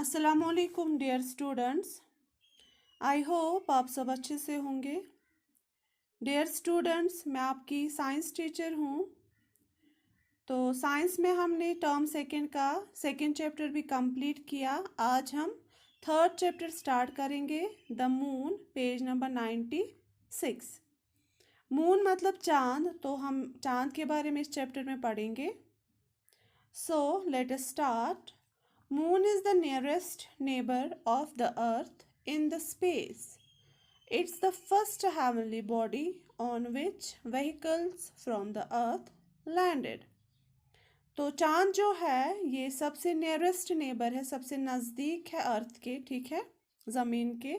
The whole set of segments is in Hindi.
अस्सलामुअलैकुम डियर स्टूडेंट्स। आई होप आप सब अच्छे से होंगे। डियर स्टूडेंट्स, मैं आपकी साइंस टीचर हूँ। तो साइंस में हमने टर्म सेकंड का सेकंड चैप्टर भी कंप्लीट किया। आज हम थर्ड चैप्टर स्टार्ट करेंगे, the moon, page number 96। Moon मतलब चांद, तो हम चांद के बारे में इस चैप्टर में पढ़ेंगे। So let us start. Moon is the nearest neighbor of the Earth in the space. It's the first heavenly body on which vehicles from the Earth landed. तो चांद जो है ये सबसे नियरेस्ट नेबर है, सबसे नज़दीक है अर्थ के, ठीक है, ज़मीन के।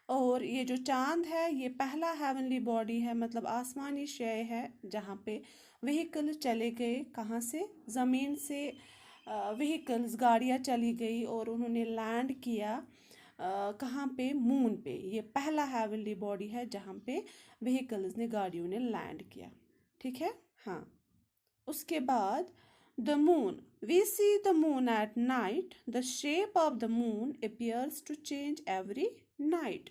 और ये जो चांद है ये पहला हेवनली बॉडी है, मतलब आसमानी शय है जहाँ पे व्हीकल चले गए। कहाँ से? ज़मीन से व्हीकल्स, गाड़ियाँ चली गई और उन्होंने लैंड किया कहाँ पे? मून पे। ये पहला हेवनली बॉडी है जहाँ पे व्हीकल्स ने, गाड़ियों ने लैंड किया, ठीक है। हाँ, उसके बाद the moon. We see the moon at night. The shape of the moon appears to change every night.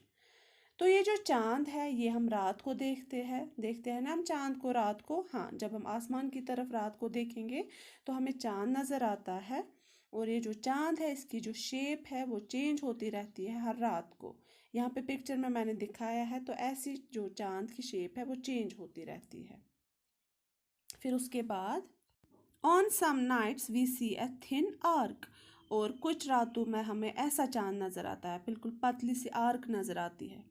तो ये जो चांद है ये हम रात को देखते हैं ना हम चांद को रात को। हाँ, जब हम आसमान की तरफ रात को देखेंगे तो हमें चांद नज़र आता है। और ये जो चांद है इसकी जो शेप है वो चेंज होती रहती है हर रात को। यहाँ पे पिक्चर में मैंने दिखाया है, तो ऐसी जो चांद की शेप है वो चेंज होती रहती है। फिर उसके बाद On some nights we see a thin arc. और कुछ रातों में हमें ऐसा चांद नज़र आता है, बिल्कुल पतली सी आर्क नज़र आती है।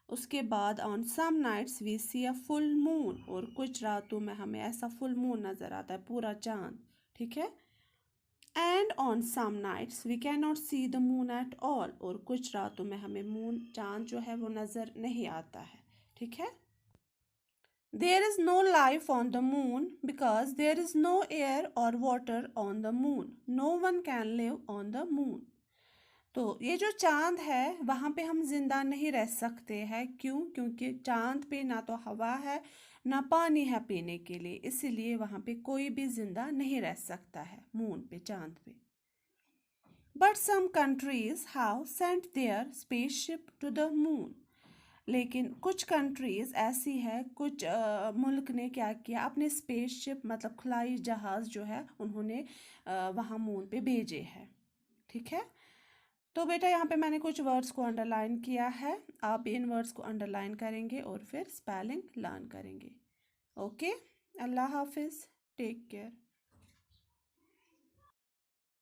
उसके बाद on some nights we see a full moon. और कुछ रातों में हमें ऐसा full moon नज़र आता है, पूरा चांद, ठीक है। And on some nights we cannot see the moon at all. और कुछ रातों में हमें मून, चांद जो है वो नज़र नहीं आता है, ठीक है। There is no life on the moon because there is no air or water on the moon. No one can live on the moon. तो ये जो चांद है वहाँ पे हम जिंदा नहीं रह सकते हैं। क्यों? क्योंकि चांद पे ना तो हवा है ना पानी है पीने के लिए, इसीलिए वहाँ पे कोई भी जिंदा नहीं रह सकता है मून पे, चांद पे। But some countries have sent their spaceship to the moon. लेकिन कुछ कंट्रीज़ ऐसी है, कुछ मुल्क ने क्या किया, अपने स्पेसशिप मतलब खलाई जहाज़ जो है उन्होंने वहाँ मून पे भेजे हैं, ठीक है। तो बेटा यहाँ पे मैंने कुछ वर्ड्स को अंडरलाइन किया है, आप भी इन वर्ड्स को अंडरलाइन करेंगे और फिर स्पेलिंग लर्न करेंगे। ओके, अल्लाह हाफिज़, टेक केयर।